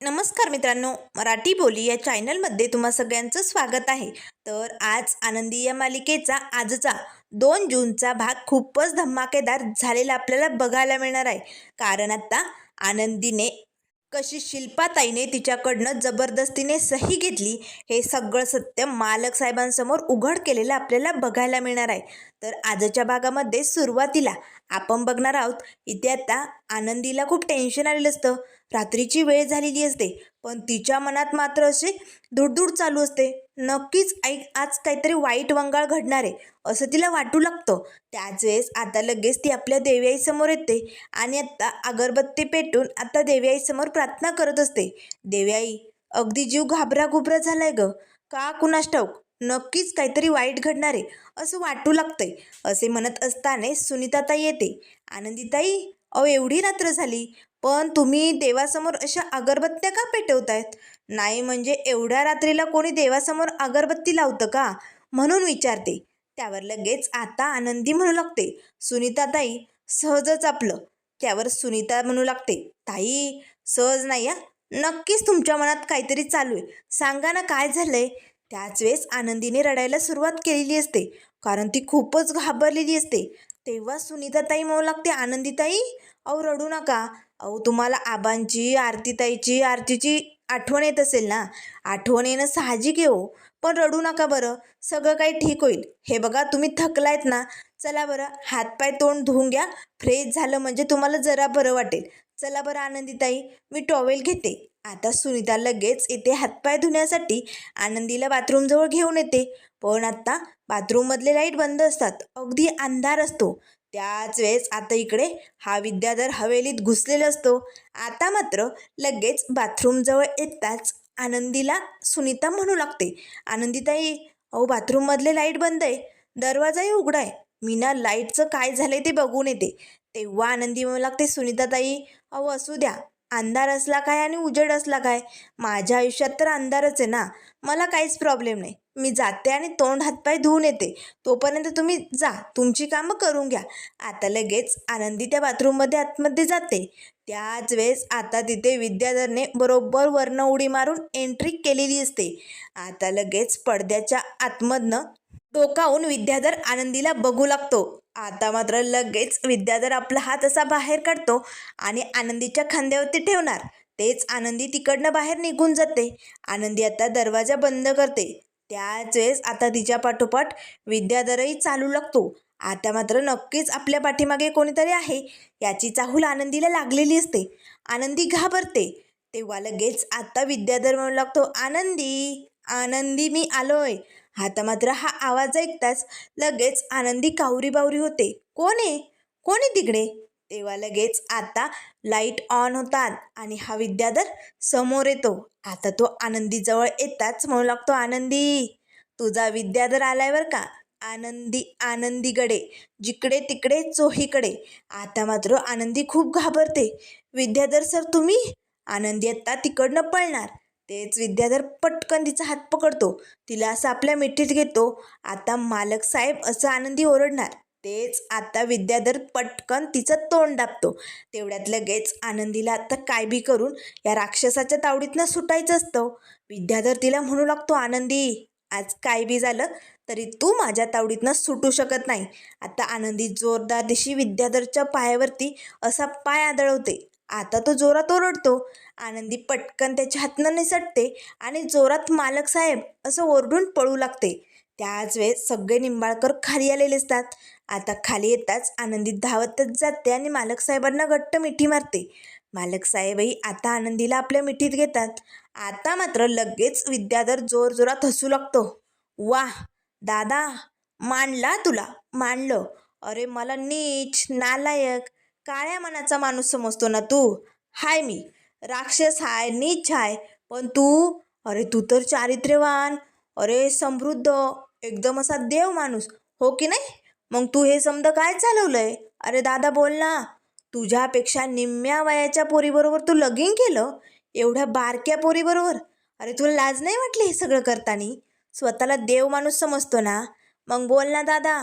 नमस्कार मित्रांनो, मराठी बोली या चॅनलमध्ये तुम्हा सगळ्यांचं स्वागत आहे. तर आज आनंदी या मालिकेचा आजचा 2 जूनचा भाग खूपच धमाकेदार झालेला आपल्याला बघायला मिळणार आहे. कारण आता आनंदीने कशी शिल्पाताईने तिच्याकडनं जबरदस्तीने सही घेतली हे सगळं सत्य मालक साहेबांसमोर उघड केलेलं आपल्याला बघायला मिळणार आहे. तर आजच्या भागामध्ये सुरुवातीला आपण बघणार आहोत. इथे आता आनंदीला खूप टेन्शन आलेलं असतं. रात्रीची वेळ झालेली असते, पण तिच्या मनात मात्र असे धुडधुड चालू असते. नक्कीच आज काहीतरी वाईट वंगाळ घडणार आहे असं तिला वाटू लागतं. त्याच वेळेस आता लगेच ती आपल्या देवीआईसमोर येते आणि आता अगरबत्ती पेटून आता देवीआईसमोर प्रार्थना करत असते. देवीआई, अगदी जीव घाबरा झालाय ग, का कुणास ठाऊक, नक्कीच काहीतरी वाईट घडणार आहे असं वाटू लागतंय. असे म्हणत असताना सुनीताताई येते. आनंदीताई, अहो एवढी रात्र झाली, पण तुम्ही देवासमोर अशा अगरबत्त्या का पेटवतायत? नाही म्हणजे एवढ्या रात्रीला कोणी देवासमोर अगरबत्ती लावतं का, म्हणून विचारते. त्यावर लगेच आता आनंदी म्हणू लागते, सुनीताताई सहजच आपलं. त्यावर सुनीता म्हणू लागते, ताई सहज नाही या, नक्कीच तुमच्या मनात काहीतरी चालू आहे, सांगा ना काय झालंय. त्याच वेळेस आनंदीने रडायला सुरुवात केलेली असते, कारण ती खूपच घाबरलेली असते. तेव्हा सुनीताताई म्हणू लागते, आनंदीताई अहो रडू नका. अहो तुम्हाला आबांची, आरतीताईची, आरतीची आठवण येत असेल ना. आठवण येणं साहजिक आहे हो, पण रडू नका बरं, सगळं काही ठीक होईल. हे बघा तुम्ही थकलायत ना, चला बरं हातपाय तोंड धुवून घ्या, फ्रेश झालं म्हणजे तुम्हाला जरा बरं वाटेल. चला बरं आनंदीताई, मी टॉवेल घेते. आता सुनीता लगेच येते हातपाय धुण्यासाठी, आनंदीला बाथरूमजवळ घेऊन येते. पण आता बाथरूममधले लाईट बंद असतात, अगदी अंधार असतो. त्याच वेळेस आता इकडे हा विद्याधर हवेलीत घुसलेला असतो. आता मात्र लगेच बाथरूमजवळ येताच आनंदीला सुनीता म्हणू लागते, आनंदीताई अहो बाथरूममधले लाईट बंद आहे, दरवाजाही उघडा आहे, मी ना लाईटचं काय झालंय ते बघून येते. तेव्हा आनंदी म्हणू लागते, सुनीताताई अहो असू द्या, अंधार असला काय आणि उजेड असला काय, माझ्या आयुष्यात तर अंधारच आहे ना, मला काहीच प्रॉब्लेम नाही. मी जाते आणि तोंड हातपाय धुवून येते, तोपर्यंत तुम्ही जा तुमची कामं करून घ्या. आता लगेच आनंदी त्या बाथरूममध्ये आतमध्ये जाते. त्याच वेळेस आता तिथे विद्याधरने बरोबर वरनं उडी मारून एंट्री केलेली असते. आता लगेच पडद्याच्या आतमधनं डोकावून विद्याधर आनंदीला बघू लागतो. आता मात्र लगेच विद्याधर आपला हात असा बाहेर काढतो आणि आनंदीच्या खांद्यावरती ठेवणार. तेच आनंदी तिकडनं बाहेर निघून जाते. आनंदी आता दरवाजा बंद करते. त्याच वेळेस आता तिच्या पाठोपाठ विद्याधरही चालू लागतो. आता मात्र नक्कीच आपल्या पाठीमागे कोणीतरी आहे याची चाहूल आनंदीला लागलेली असते. आनंदी घाबरते. तेव्हा लगेच आता विद्याधर म्हणू लागतो, आनंदी आनंदी मी आलोय. आता मात्र हा आवाज ऐकताच लगेच आनंदी कावरी बावरी होते. कोण आहे, कोण आहे तिकडे? तेव्हा लगेच आता लाईट ऑन होतात आणि हा विद्याधर समोर येतो. आता तो आनंदीजवळ येताच म्हणू लागतो, आनंदी तुझा विद्याधर आलाय बरं का. आनंदी आनंदीकडे जिकडे तिकडे चोहीकडे. आता मात्र आनंदी खूप घाबरते. विद्याधर सर तुम्ही? आनंदी आता तिकडनं पळणार. तेच विद्याधर पटकन तिचा हात पकडतो, तिला असं आपल्या मिठीत घेतो. आता मालक साहेब असं आनंदी ओरडणार. तेच आता विद्याधर पटकन तिचं तोंड दाबतो. तेवढ्यात लगेच आनंदीला आता काय बी करून या राक्षसाच्या तावडीतनं सुटायचं असतं. विद्याधर तिला म्हणू लागतो, आनंदी आज काय बी झालं तरी तू माझ्या तावडीतनं सुटू शकत नाही. आता आनंदी जोरदार दिशी विद्याधरच्या पायावरती असा पाय आदळवते. आता तो जोरात ओरडतो. आनंदी पटकन त्याच्या हातनं निसटते आणि जोरात मालक साहेब असं ओरडून पळू लागते. त्याच वेळेस सगळे निंबाळकर खाली आलेले असतात. आता खाली येताच आनंदी धावतच जाते आणि मालक साहेबांना घट्ट मिठी मारते. मालक साहेबही आता आनंदीला आपल्या मिठीत घेतात. आता मात्र लगेच विद्याधर जोरजोरात हसू लागतो. वाह दादा, मानला तुला, मानलं. अरे मला नीच नालायक काळ्या मनाचा माणूस समजतो ना तू. हाय मी राक्षस हाय, नीच हाय, पण तू, अरे तू तर चारित्र्यवान, अरे समृद्ध, एकदम असा देव माणूस, हो की नाही? मग तू हे समज काय चालवलंय? अरे दादा बोल ना. तुझ्यापेक्षा निम्म्या वयाच्या पोरीबरोबर तू लगीन केलं, एवढ्या बारक्या पोरीबरोबर. अरे तुला लाज नाही वाटली हे सगळं करताना? स्वतःला देव माणूस समजतो ना, मग बोल ना दादा.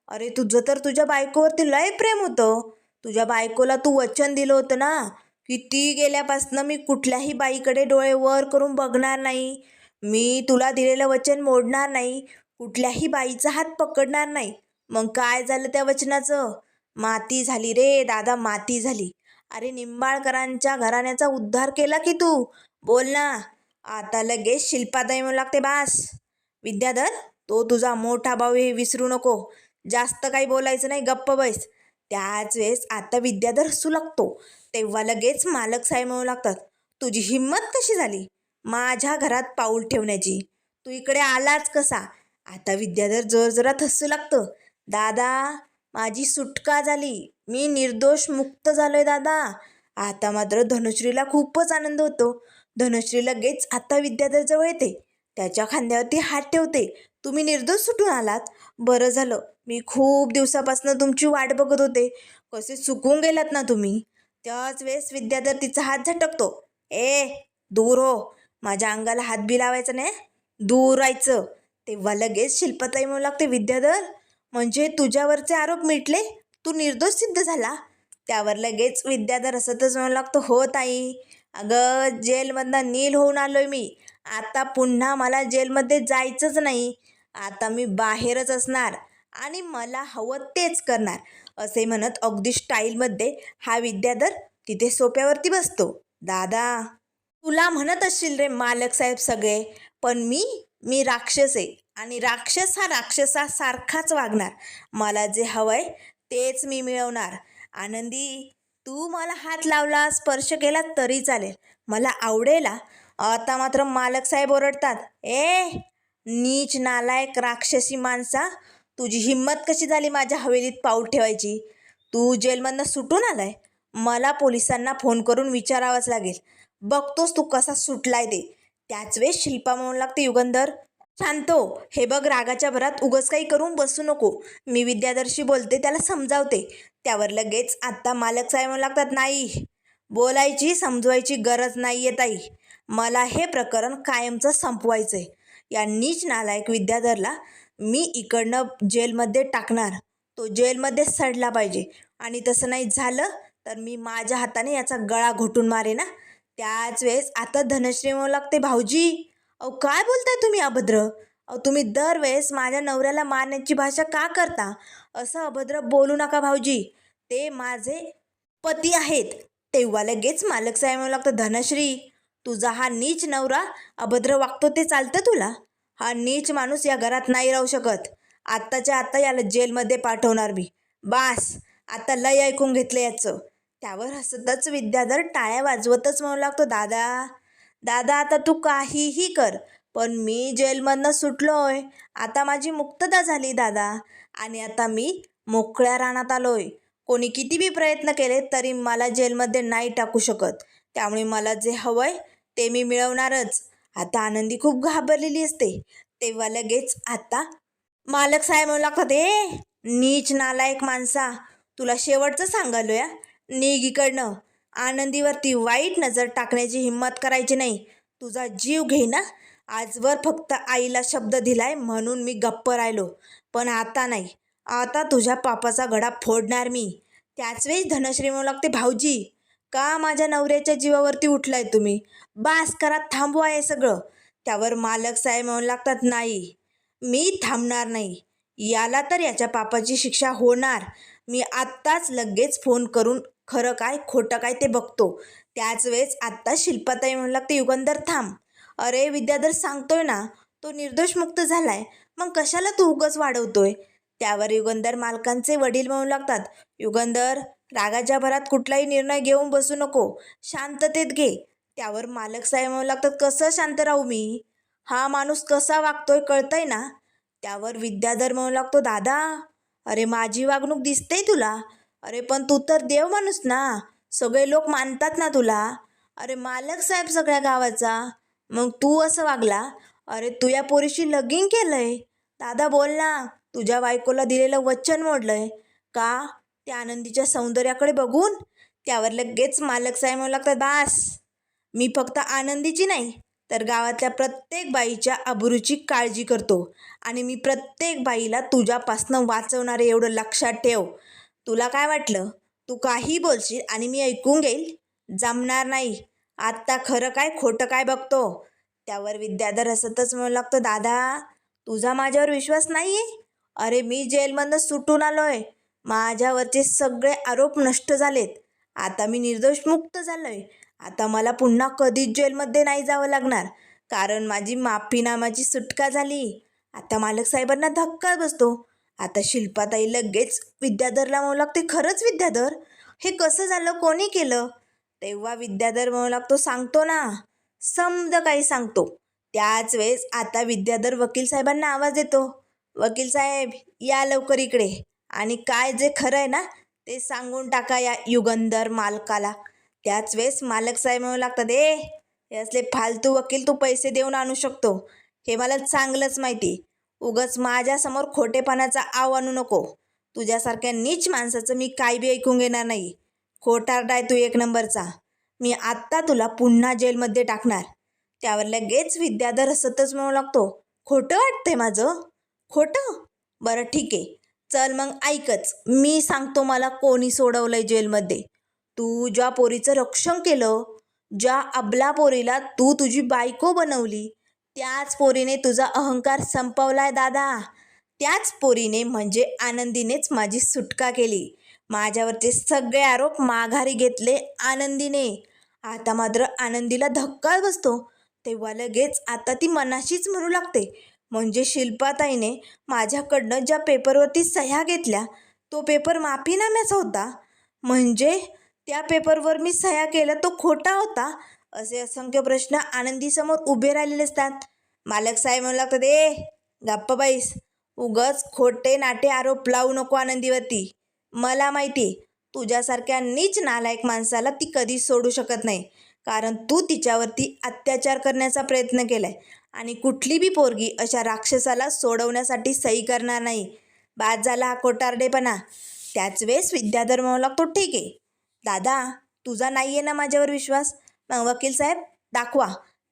अरे तुझं तर तुझ्या बायकोवरती लय प्रेम होतं. तुझ्या बायकोला तू वचन दिलं होतं ना किती गेल्यापासनं मी कुठल्याही बाईकडे डोळे वर करून बघणार नाही. मी तुला दिलेलं वचन मोडणार नाही. कुठल्याही बाईचा हात पकडणार नाही. मग काय झालं त्या वचनाचं? माती झाली रे दादा, माती झाली. अरे निंबाळकरांच्या घराण्याचा उद्धार केला की तू. बोल ना. आता लगेच शिल्पाताई म्हणू लागते बास. विद्याधर, तो तुझा मोठा भाऊ हे विसरू नको. जास्त काही बोलायचं नाही, गप्प बैस. त्याच वेळेस आता विद्याधर हसू लागतो. तेव्हा लगेच मालक साहेब म्हणू लागतात, तुझी हिंमत कशी झाली माझ्या घरात पाऊल ठेवण्याची? तू इकडे आलाच कसा? आता विद्याधर जोरजोरात हसू लागतं. दादा, माझी सुटका झाली. मी निर्दोष मुक्त झालोय दादा. आता मात्र धनुश्रीला खूपच आनंद होतो. धनुश्री लगेच आता विद्याधरजवळ येते. त्याच्या खांद्यावरती हात ठेवते. तुम्ही निर्दोष सुटून आलात. बरं झालं. मी खूप दिवसापासून तुमची वाट बघत होते. कसे चुकून गेलात ना तुम्ही. त्याच वेळेस विद्याधर तिचा हात झटकतो. ए, दूर हो. माझ्या अंगाला हात बी लावायचा नाही. दूर राहायचं. तेव्हा लगेच शिल्पाताई म्हणू लागते, विद्याधर, म्हणजे तुझ्यावरचे आरोप मिटले? तू निर्दोष सिद्ध झाला? त्यावर लगेच विद्याधर हसतच म्हणू लागतो, हो ताई. अगं, जेलमधनं नील होऊन आलोय मी. आता पुन्हा मला जेलमध्ये जायचंच नाही. आता मी बाहेरच असणार आणि मला हवं तेच करणार. असे म्हणत अगदी स्टाईलमध्ये हा विद्याधर तिथे सोप्यावरती बसतो. दादा, तुला म्हणत असशील रे मालक साहेब सगळे, पण मी राक्षस आहे आणि राक्षस हा राक्षसासारखाच वागणार. मला जे हवंय तेच मी मिळवणार. आनंदी, तू मला हात लावला, स्पर्श केला तरी चालेल, मला आवडेल. आता मात्र मालक साहेब ओरडतात, ए नीच नालायक राक्षसी माणसा, तुझी हिंमत कशी झाली माझ्या हवेलीत पाऊल ठेवायची? तू जेलमधनं सुटून आलाय. मला पोलिसांना फोन करून विचारावंच लागेल. बघतोस तू कसा सुटलाय ते. त्याच वेळेस शिल्पा म्हणू लागते, युगंधर शांत हो. हे बघ, रागाच्या भरात उगाच काही करून बसू नको. मी विद्याधरशी बोलते, त्याला समजावते. त्यावर लगेच आत्ता मालक साहेब म्हणू लागतात, नाही, बोलायची समजवायची गरज नाही आहे ताई. मला हे प्रकरण कायमचं संपवायचं आहे. या नीच नालायक विद्याधरला मी इकडनं जेलमध्ये टाकणार. तो जेलमध्ये सडला पाहिजे आणि तसं नाही झालं तर मी माझ्या हाताने याचा गळा घोटून मारे ना. त्याच वेळेस आता धनश्री म्हणू लागते, भाऊजी, अहो काय बोलताय तुम्ही अभद्र? अहो तुम्ही दरवेळेस माझ्या नवऱ्याला मारण्याची भाषा का करता? असं अभद्र बोलू नका भाऊजी. ते माझे पती आहेत. तेव्हा लगेच मालक साहेब म्हणू लागतं, धनश्री, तुझा हा नीच नवरा अभद्र वागतो ते चालतं तुला? हा नीच माणूस या घरात नाही राहू शकत. आत्ताच्या आत्ता याला जेलमध्ये पाठवणार मी. बास, आता लय ऐकून घेतलं याचं. त्यावर हसतच विद्याधर टाळ्या वाजवतच म्हणू लागतो, दादा, दादा, आता तू काहीही कर, पण मी जेलमधनं सुटलोय. आता माझी मुक्तता झाली दादा आणि आता मी मोकळ्या रानात आलोय. कोणी किती बी प्रयत्न केले तरी मला जेलमध्ये नाही टाकू शकत. त्यामुळे मला जे हवंय ते मी मिळवणारच. आता आनंदी खूप घाबरलेली असते. तेव्हा लगेच आता मालक साहेब म्हणू लागतात, ए नीच नालायक माणसा, तुला शेवटचं सांगालोय, निघ इकडनं. आनंदीवरती वाईट नजर टाकण्याची हिंमत करायची नाही. तुझा जीव घेईना. आजवर फक्त आईला शब्द दिलाय म्हणून मी गप्प राहिलो, पण आता नाही. आता तुझ्या पापाचा घडा फोडणार मी. त्याच वेळी धनश्री म्हणू लागते, भाऊजी, का माझ्या नवऱ्याच्या जीवावरती उठलाय तुम्ही? बास करा, थांबवा हे सगळं. त्यावर मालक साहेब म्हणू लागतात, नाही, मी थांबणार नाही. याला तर याच्या पापाची शिक्षा होणार. मी आत्ताच लगेच फोन करून खरं काय खोटं काय ते बघतो. त्याच वेळेस आत्ता शिल्पाताई म्हणू लागते, युगंधर थांब. अरे विद्याधर सांगतोय ना, तो निर्दोष मुक्त झालाय, मग कशाला तू उगाच वाढवतोय? त्यावर युगंधर मालकांचे वडील म्हणू लागतात, युगंधर, रागाच्या भरात कुठलाही निर्णय घेऊन बसू नको, शांततेत घे. त्यावर मालक साहेब म्हणू लागतात, कसं शांत राहू मी? हा माणूस कसा वागतोय कळतंय ना? त्यावर विद्याधर म्हणू लागतो, दादा, अरे माझी वागणूक दिसतेय तुला. अरे पण तू तर देव माणूस ना, सगळे लोक मानतात ना तुला. अरे मालक साहेब सगळ्या गावाचा, मग तू असं वागला? अरे तू या पोरीशी लगीन केलंय. दादा बोल ना, तुझ्या बायकोला दिलेलं वचन मोडलंय का त्या आनंदीच्या सौंदर्याकडे बघून? त्यावर लगेच मालक साहेब म्हणू लागतात, बास, मी फक्त आनंदीची नाही तर गावातल्या प्रत्येक बाईच्या अब्रूची काळजी करतो आणि मी प्रत्येक बाईला तुझ्यापासनं वाचवणारे एवढं लक्षात ठेव. तुला काय वाटलं? तू काही बोलशील आणि मी ऐकून घेईल? जमणार नाही. आत्ता खरं काय खोटं काय बघतो. त्यावर विद्याधर हसतच म्हणू लागतो, दादा तुझा माझ्यावर विश्वास नाही आहे? अरे मी जेलमधनं सुटून आलोय. माझ्यावरचे सगळे आरोप नष्ट झालेत. आता मी निर्दोष मुक्त झालोय. आता मला पुन्हा कधीच जेलमध्ये नाही जावं लागणार, कारण माझी माफीनामाची सुटका झाली. आता मालक साहेबांना धक्का बसतो. आता शिल्पाताई लगेच विद्याधरला म्हणू लागते, खरंच विद्याधर हे कसं झालं, कोणी केलं? तेव्हा विद्याधर म्हणू लागतो, सांगतो ना, समज काही सांगतो. त्याच वेळेस आता विद्याधर वकील साहेबांना आवाज देतो, वकील साहेब या लवकर इकडे आणि काय जे खरं आहे ना ते सांगून टाका या युगंधर मालकाला. त्याच वेळेस मालक साहेब म्हणू लागतात, हे असले फालतू वकील तू पैसे देऊन आणू शकतो हे मला चांगलंच माहिती. उगाच माझ्यासमोर खोटेपणाचा आव आणू नको. तुझ्यासारख्या नीच माणसाचं मी काय बी ऐकून घेणार नाही. खोटारडा आहे तू एक नंबरचा. मी आत्ता तुला पुन्हा जेलमध्ये टाकणार. त्यावर लगेच विद्याधर हसतच म्हणू लागतो, खोटं वाटतंय माझं? खोटं? बरं ठीक आहे, चल मग ऐकच. मी सांगतो मला कोणी सोडवलंय जेलमध्ये. तू ज्या पोरीचं रक्षण केलं, ज्या अबला पोरीला तू तुझी बायको बनवली, त्याच पोरीने तुझा अहंकार संपवलाय दादा. त्याच पोरीने म्हणजे आनंदीनेच माझी सुटका केली. माझ्यावरचे सगळे आरोप माघारी घेतले आनंदीने. आता मात्र आनंदीला धक्का बसतो. तेव्हा लगेच आता ती मनाशीच म्हणू लागते, म्हणजे शिल्पाताईने माझ्याकडनं ज्या पेपरवरती सह्या घेतल्या तो पेपर माफीनाम्याचा होता, म्हणजे त्या पेपरवर मी सह्या केल्या तो खोटा होता. असे असंख्य प्रश्न आनंदीसमोर उभे राहिलेले असतात. मालक साहेब म्हणू लागतात, गप्प बाईस, उगच खोटे नाटे आरोप लावू नको आनंदीवरती. मला माहिती तुझ्यासारख्या नीच नालायक माणसाला ती कधीच सोडू शकत नाही, कारण तू तिच्यावरती अत्याचार करण्याचा प्रयत्न केलाय आणि कुठली बी पोरगी अशा राक्षसाला सोडवण्यासाठी सही करणार नाही. बाद झाला हा खोटारडेपणा. त्याच वेळेस विद्याधर म्हणू लागतो, ठीक आहे दादा, तुझा नाही आहे ना माझ्यावर विश्वास? मग वकील साहेब दाखवा,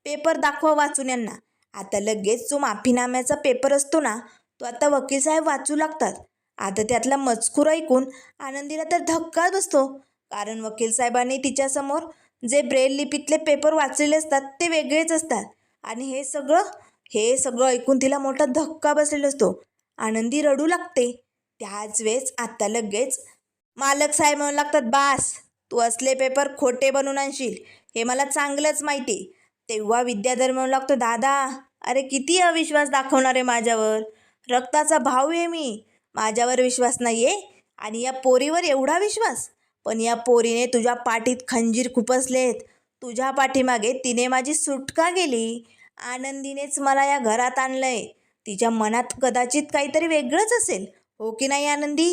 पेपर दाखवा वाचून यांना. आता लगेच जो माफीनाम्याचा पेपर असतो ना तो आता वकील साहेब वाचू लागतात. आता त्यातला मजकूर ऐकून आनंदीला तर धक्का बसतो, कारण वकील साहेबांनी तिच्यासमोर जे ब्रेल लिपीतले पेपर वाचलेले असतात ते वेगळेच असतात आणि हे सगळं ऐकून तिला मोठा धक्का बसलेला असतो. आनंदी रडू लागते. त्याच वेळेस आता लगेच मालक साहेब म्हणू लागतात, बास, तू असले पेपर खोटे बनवून आणशील हे मला चांगलंच माहिती. तेव्हा विद्याधर म्हणू लागतो, दादा अरे किती अविश्वास दाखवणार आहे माझ्यावर? रक्ताचा भाऊ आहे मी, माझ्यावर विश्वास नाही आहे आणि या पोरीवर एवढा विश्वास? पण या पोरीने तुझ्या पाठीत खंजीर खुपसलेत. तुझ्या पाठीमागे तिने माझी सुटका केली. आनंदीनेच मला या घरात आणलंय. तिच्या मनात कदाचित काहीतरी वेगळंच असेल, हो की नाही आनंदी?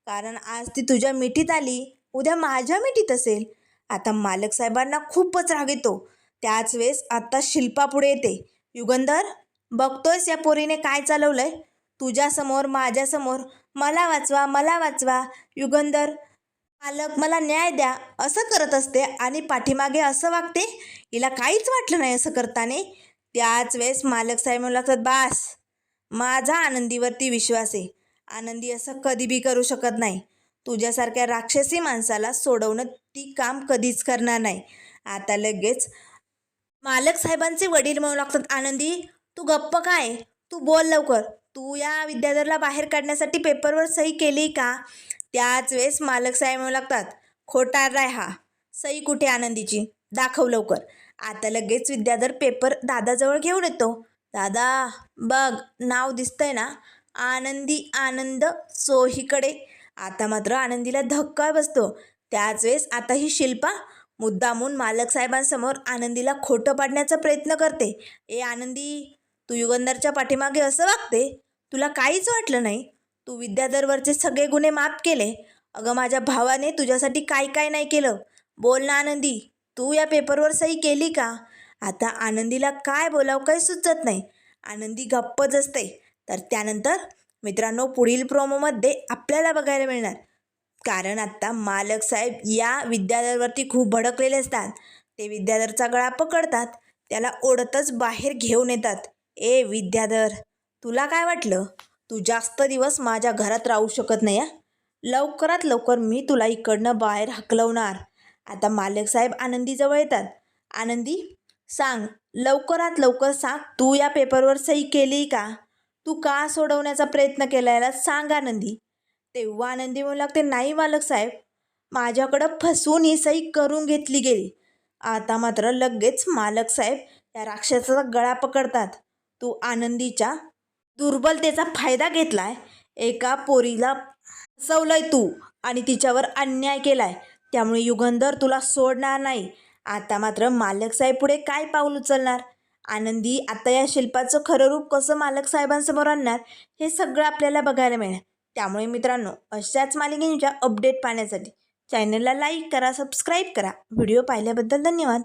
कारण आज ती तुझ्या मिठीत आली, उद्या माझ्या मिठीत असेल. आता मालक साहेबांना खूपच राग येतो. त्याच वेळेस आता शिल्पा पुढे येते, युगंधर बघतोयस या पोरीने काय चालवलंय? तुझ्यासमोर माझ्यासमोर मला वाचवा, मला वाचवा. युगंधर मालक मला न्याय द्या असं करत असते आणि पाठीमागे असं वागते. हिला काहीच वाटलं नाही असं करताने. त्याच वेळेस मालक साहेब म्हणू लागतात, बास, माझा आनंदीवरती विश्वास आहे. आनंदी असं कधी बी करू शकत नाही. तुझ्यासारख्या राक्षसी माणसाला सोडवणं ती काम कधीच करणार नाही. आता लगेच मालक साहेबांचे वडील म्हणू लागतात, आनंदी तू गप्प काय? तू बोल लवकर. तू या विद्याधरला बाहेर काढण्यासाठी पेपरवर सही केली का? त्याच वेळेस मालक साहेब म्हणू लागतात, खोटारडाय हा, सही कुठे आनंदीची? दाखव लवकर. आता लगेच विद्याधर पेपर दादाजवळ घेऊन येतो. दादा बघ, नाव दिसतंय ना, आनंदी आनंद चोहीकडे. आता मात्र आनंदीला धक्का बसतो. त्याच वेळेस आता ही शिल्पा मुद्दामून मालक साहेबांसमोर आनंदीला खोटं पाडण्याचा प्रयत्न करते. आनंदी, तू युगंधरच्या पाठीमागे असं वागते? तुला काहीच वाटलं नाही? तू विद्याधरवरचे सगळे गुन्हे माफ केले. अगं माझ्या भावाने तुझ्यासाठी काय काय नाही केलं? बोल ना आनंदी, तू या पेपरवर सही केली का? आता आनंदीला काय बोलावं काही सुचत नाही. आनंदी गप्पच असते. तर त्यानंतर मित्रांनो पुढील प्रोमोमध्ये आपल्याला बघायला मिळणार, कारण आत्ता मालक साहेब या विद्याधरवरती खूप भडकलेले असतात. ते विद्याधरचा गळा पकडतात, त्याला ओढतच बाहेर घेऊन येतात. विद्याधर, तुला काय वाटलं? तू जास्त दिवस माझ्या घरात राहू शकत नाही. लवकरात लवकर मी तुला इकडनं बाहेर हकलवणार आता मालक साहेब आनंदीजवळ येतात. आनंदी, सांग, लवकरात लवकर सांग, तू या पेपरवर सही केली का? तू का सोडवण्याचा प्रयत्न केला याला सांग आनंदी. तेव्हा आनंदी म्हणू लागते, नाही मालक साहेब, माझ्याकडं फसवून ही सही करून घेतली गेली. आता मात्र लगेच मालक साहेब या राक्षसाचा गळा पकडतात. तू आनंदीच्या दुर्बलतेचा फायदा घेतलाय, एका पोरीला फसवलंय तू आणि तिच्यावर अन्याय केलाय, त्यामुळे युगंधर तुला सोडणार नाही. आता मात्र मालक साहेब पुढे काय पाऊल उचलणार? आनंदी आता या शिल्पाचं खरं रूप कसं मालक साहेबांसमोर आणणार, हे सगळं आपल्याला बघायला मिळेल. त्यामुळे मित्रांनो, अशाच मालिकेच्या अपडेट पाहण्यासाठी चॅनलला लाईक करा, सबस्क्राईब करा. व्हिडिओ पाहिल्याबद्दल धन्यवाद.